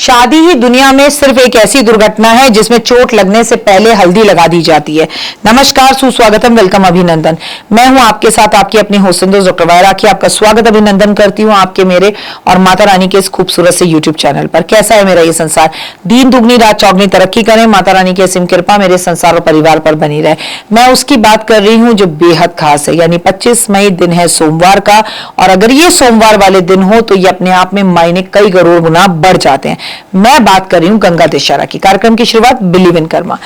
शादी ही दुनिया में सिर्फ एक ऐसी दुर्घटना है जिसमें चोट लगने से पहले हल्दी लगा दी जाती है। नमस्कार, सुस्वागतम, वेलकम, अभिनंदन। मैं हूं आपके साथ आपकी अपनी होस्ट दोस्त डॉक्टर वायरा की आपका स्वागत अभिनंदन करती हूं आपके, मेरे और माता रानी के इस खूबसूरत से यूट्यूब चैनल पर। कैसा है मेरा ये संसार? दिन दुगनी रात चौगनी तरक्की करें, माता रानी की असीम कृपा मेरे संसार और परिवार पर बनी रहे। मैं उसकी बात कर रही हूं जो बेहद खास है, यानी 25 मई दिन है सोमवार का, और अगर ये सोमवार वाले दिन हो तो ये अपने आप में मायने कई करोड़ गुना बढ़ जाते हैं। मैं बात कर रही हूं गंगा दशहरा की। कार्यक्रम की शुरुआत बिलीव इन कर्मा।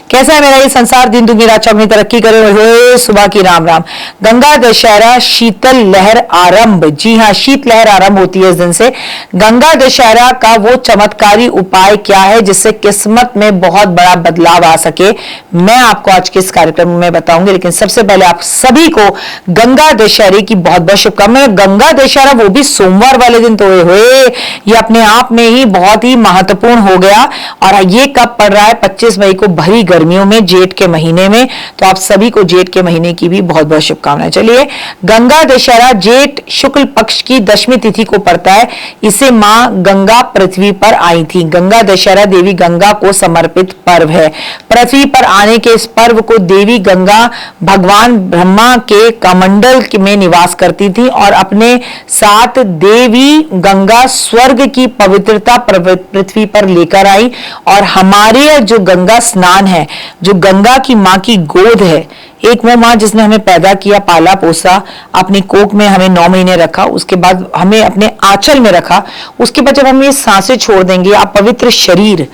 कैसा है मेरा ये संसार? दिन दुगनी रात चौगनी तरक्की करे, हुए सुबह की राम राम। गंगा दशहरा शीतल लहर आरंभ। जी हाँ, शीत लहर आरंभ होती है इस दिन से। गंगा दशहरा का वो चमत्कारी उपाय क्या है जिससे किस्मत में बहुत बड़ा बदलाव आ सके, मैं आपको आज के इस कार्यक्रम में बताऊंगी। लेकिन सबसे पहले आप सभी को गंगा दशहरे की बहुत बहुत शुभकामनाएं। गंगा दशहरा वो भी सोमवार वाले दिन, तो हुए ये अपने आप में ही बहुत ही महत्वपूर्ण हो गया। और ये कब पड़ रहा है? 25 मई को, भरी गर्मियों में, जेठ के महीने में। तो आप सभी को जेठ के महीने की भी बहुत बहुत शुभकामनाएं। चलिए, गंगा दशहरा जेठ शुक्ल पक्ष की दशमी तिथि को पड़ता है। इसे मां गंगा पृथ्वी पर आई थी। गंगा दशहरा देवी गंगा को समर्पित पर्व है। पृथ्वी पर आने के इस पर्व को देवी गंगा भगवान ब्रह्मा के कमंडल में निवास करती थी और अपने साथ देवी गंगा स्वर्ग की पवित्रता पृथ्वी पर लेकर आई। और हमारे जो गंगा स्नान है, जो गंगा की माँ की गोद है, एक वो माँ जिसने हमें पैदा किया, पाला पोसा, अपनी कोख में हमें 9 महीने रखा, उसके बाद हमें अपने आंचल में रखा, उसके बाद जब हम ये सांसें छोड़ देंगे, आप पवित्र शरीर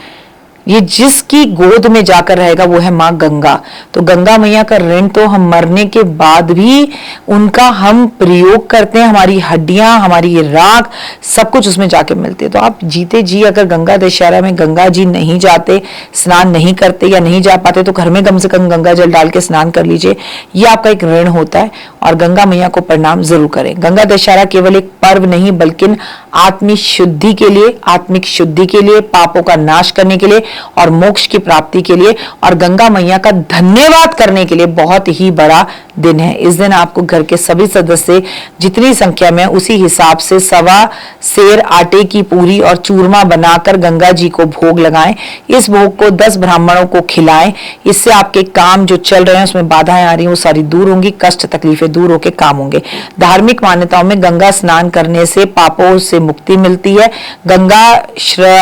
ये जिसकी गोद में जाकर रहेगा वो है माँ गंगा। तो गंगा मैया का ऋण तो हम मरने के बाद भी उनका हम प्रयोग करते हैं। हमारी हड्डियां, हमारी राख, सब कुछ उसमें जाके मिलते हैं। तो आप जीते जी अगर गंगा दशहरा में गंगा जी नहीं जाते, स्नान नहीं करते या नहीं जा पाते, तो घर में कम से कम गंगा जल डाल के स्नान कर लीजिए। ये आपका एक ऋण होता है और गंगा मैया को प्रणाम जरूर करें। गंगा दशहरा केवल एक पर्व नहीं बल्कि आत्मिक शुद्धि के लिए, आत्मिक शुद्धि के लिए, पापों का नाश करने के लिए और मोक्ष की प्राप्ति के लिए और गंगा मैया का धन्यवाद करने के लिए बहुत ही बड़ा दिन है। इस दिन आपको घर के सभी सदस्य जितनी संख्या में उसी हिसाब से 1.25 सेर आटे की पूरी और चूरमा बनाकर गंगा जी को भोग लगाएं। इस भोग को 10 ब्राह्मणों को खिलाएं। इससे आपके काम जो चल रहे हैं उसमें बाधाएं आ रही हैं वो सारी दूर होंगी, कष्ट तकलीफें दूर होकर काम होंगे। धार्मिक मान्यताओं में गंगा स्नान करने से पापों से मुक्ति मिलती है। गंगा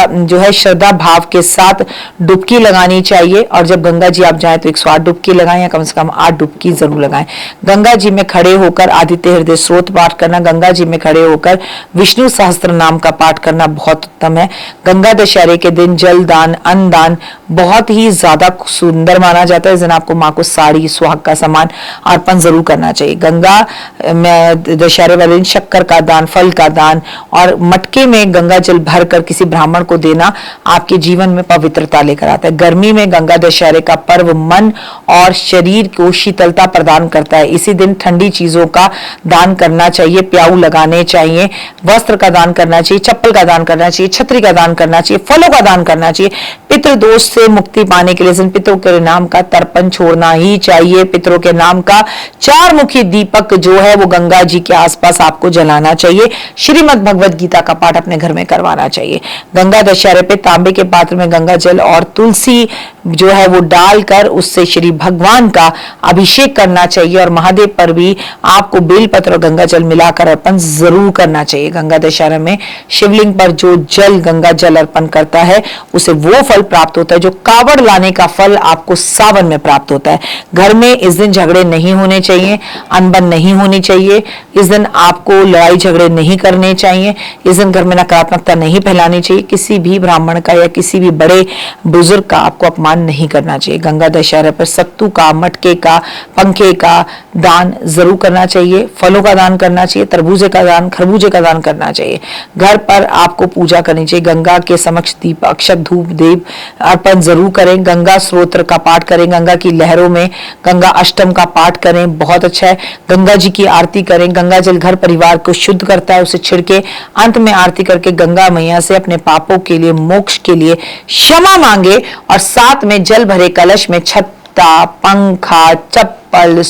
जो है श्रद्धा भाव के साथ डुबकी लगानी चाहिए और जब गंगा जी आप जाएं तो 108 डुबकी लगाएं या कम से कम 8 डुबकी जरूर लगाएं। गंगा जी में खड़े होकर आदित्य हृदय स्रोत पाठ करना, गंगा जी में खड़े होकर विष्णु सहस्त्र नाम का पाठ करना बहुत उत्तम है। गंगा दशहरे के दिन जल दान, अन्न दान बहुत ही ज्यादा सुंदर माना जाता है। इस दिन आपको माँ को साड़ी, सुहाग का सामान अर्पण जरूर करना चाहिए। गंगा में दशहरे वाले दिन शक्कर का दान, फल का दान और मटके में गंगा जल भरकर किसी ब्राह्मण को देना आपके जीवन में पवित्रता लेकर आता है। गर्मी में गंगा दशहरे का पर्व मन और शरीर को शीतलता प्रदान करता है। इसी दिन ठंडी चीजों का दान करना चाहिए, प्याऊ लगाने चाहिए, वस्त्र का दान करना चाहिए, चप्पल का दान करना चाहिए, छतरी का दान करना चाहिए, फलों का दान करना चाहिए। पितृ दोष से मुक्ति पाने के लिए पितरों के नाम का तर्पण छोड़ना ही चाहिए। पितरों के नाम का 4 मुखी दीपक जो है वो गंगा जी के आसपास आपको जलाना चाहिए। श्रीमद् भगवद गीता का पाठ अपने घर में करवाना चाहिए। गंगा दशहरे पे तांबे के पात्र में गंगा जल और तुलसी जो है वो डालकर उससे श्री भगवान का अभिषेक करना चाहिए। और महादेव पर भी आपको बेलपत्र और गंगा जल मिलाकर अर्पण जरूर करना चाहिए। गंगा दशहरा में शिवलिंग पर जो जल गंगा जल अर्पण करता है उसे वो फल प्राप्त होता है जो कावड़ लाने का फल आपको सावन में प्राप्त होता है। घर में इस दिन झगड़े नहीं होने चाहिए, अनबन नहीं होनी चाहिए। इस दिन आपको लड़ाई झगड़े नहीं करने चाहिए। इस दिन घर में नकारात्मकता नहीं फैलानी चाहिए। किसी भी ब्राह्मण का या किसी भी बड़े बुजुर्ग का आपको अपमान नहीं करना चाहिए। गंगा दशहरा पर सत्तू का, मटके का, पंखे का दान जरूर करना चाहिए। फलों का दान करना चाहिए, तरबूजे का दान, खरबूजे का दान करना चाहिए। घर पर आपको पूजा करनी चाहिए। गंगा के समक्ष दीप, अक्षत, धूप, दीप अर्पण जरूर करें। गंगा स्तोत्र का पाठ करें। गंगा की लहरों में गंगा अष्टम का पाठ करें, बहुत अच्छा है। गंगा जी की आरती करें। गंगा जल घर परिवार को शुद्ध करता है, उसे छिड़के अंत में आरती करके गंगा मैया से अपने पापों के लिए, मोक्ष के लिए क्षमा मांगे और साथ में जल भरे कलश में छत्ता, पंखा, चप्पल, पीपल,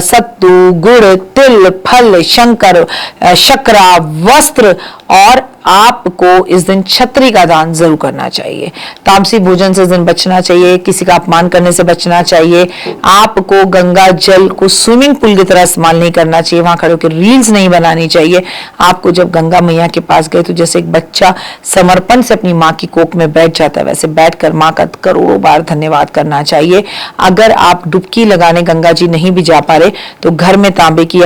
सत्तू, गुड़, तिल, फल, शकरा, वस्त्र और आपको इस दिन छतरी का दान जरूर करना चाहिए। तामसी भोजन से इस दिन बचना चाहिए, किसी का अपमान करने से बचना चाहिए। आपको गंगा जल को स्विमिंग पूल की तरह इस्तेमाल नहीं करना चाहिए, वहां खड़े होकर रील्स नहीं बनानी चाहिए। आपको जब गंगा मैया के पास गए तो जैसे एक बच्चा समर्पण से अपनी माँ की कोख में बैठ जाता है, वैसे बैठकर माँ का करोड़ों बार धन्यवाद करना चाहिए। अगर आप डुबकी लगाने गंगा जी नहीं भी जा पा रहे तो घर में तांबे की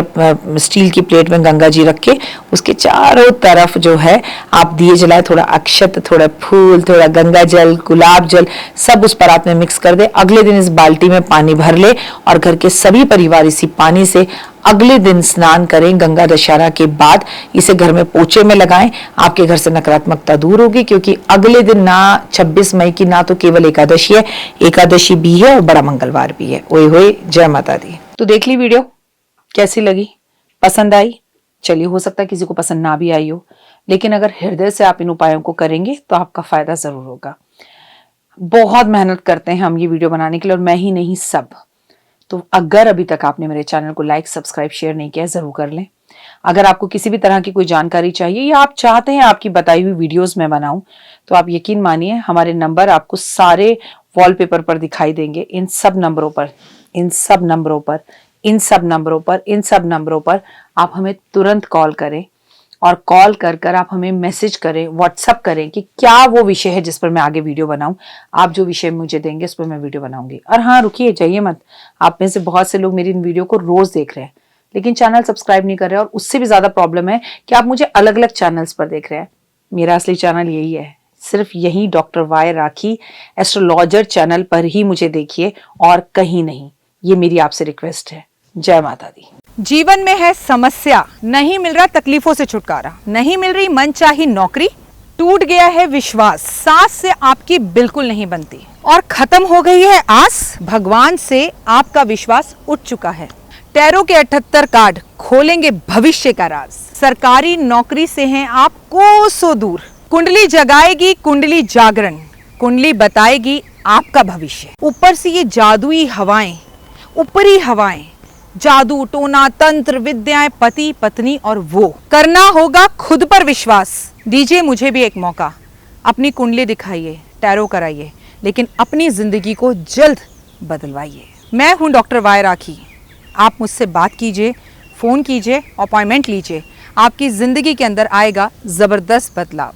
स्टील की प्लेट में गंगा जी रख के उसके चारों तरफ जो है आप दिए जलाए, थोड़ा अक्षत, थोड़ा फूल, थोड़ा गंगा जल, गुलाब जल सब उस परात में मिक्स कर दे। अगले दिन इस बाल्टी में पानी भर ले और घर के सभी परिवार इसी पानी से अगले दिन स्नान करें। गंगा दशहरा के बाद इसे घर में पोछे में लगाएं, आपके घर से नकारात्मकता दूर होगी, क्योंकि अगले दिन ना 26 मई की ना तो केवल एकादशी है, एकादशी भी है और बड़ा मंगलवार भी है। ओए होए, जय माता दी। तो देख ली वीडियो, कैसी लगी, पसंद आई? चलिए, हो सकता है किसी को पसंद ना भी आई हो, लेकिन अगर हृदय से आप इन उपायों को करेंगे तो आपका फायदा जरूर होगा। बहुत मेहनत करते हैं हम ये वीडियो बनाने के लिए, और मैं ही नहीं सब। तो अगर अभी तक आपने मेरे चैनल को लाइक, सब्सक्राइब, शेयर नहीं किया, जरूर कर लें। अगर आपको किसी भी तरह की कोई जानकारी चाहिए या आप चाहते हैं आपकी बताई हुई वीडियोस में बनाऊं, तो आप यकीन मानिए हमारे नंबर आपको सारे वॉलपेपर पर दिखाई देंगे। इन सब नंबरों पर आप हमें तुरंत कॉल करें, और कॉल कर आप हमें मैसेज करें, व्हाट्सअप करें कि क्या वो विषय है जिस पर मैं आगे वीडियो बनाऊं। आप जो विषय मुझे देंगे उस पर मैं वीडियो बनाऊंगी। और हाँ, रुकिए, जाइए मत। आप में से बहुत से लोग मेरी इन वीडियो को रोज देख रहे हैं लेकिन चैनल सब्सक्राइब नहीं कर रहे हैं, और उससे भी ज्यादा प्रॉब्लम है कि आप मुझे अलग अलग चैनल्स पर देख रहे हैं। मेरा असली चैनल यही है, सिर्फ यही डॉक्टर वाई राखी एस्ट्रोलॉजर चैनल पर ही मुझे देखिए और कहीं नहीं। ये मेरी आपसे रिक्वेस्ट है। जय माता दी। जीवन में है समस्या, नहीं मिल रहा तकलीफों से छुटकारा, नहीं मिल रही मनचाही नौकरी, टूट गया है विश्वास, सांस से आपकी बिल्कुल नहीं बनती और खत्म हो गई है आस, भगवान से आपका विश्वास उठ चुका है। टैरो के 78 कार्ड खोलेंगे भविष्य का राज। सरकारी नौकरी से हैं आप कोसों दूर, कुंडली जगाएगी कुंडली जागरण, कुंडली बताएगी आपका भविष्य। ऊपर से ये जादुई हवाएं, ऊपरी हवाएं, जादू, टोना, तंत्र, विद्याएं, पति, पत्नी और वो। करना होगा खुद पर विश्वास। दीजिए मुझे भी एक मौका, अपनी कुंडली दिखाइए, टैरो कराइए, लेकिन अपनी जिंदगी को जल्द बदलवाइए। मैं हूं डॉक्टर वाई राखी। आप मुझसे बात कीजिए, फोन कीजिए, अपॉइंटमेंट लीजिए। आपकी जिंदगी के अंदर आएगा जबरदस्त बदलाव।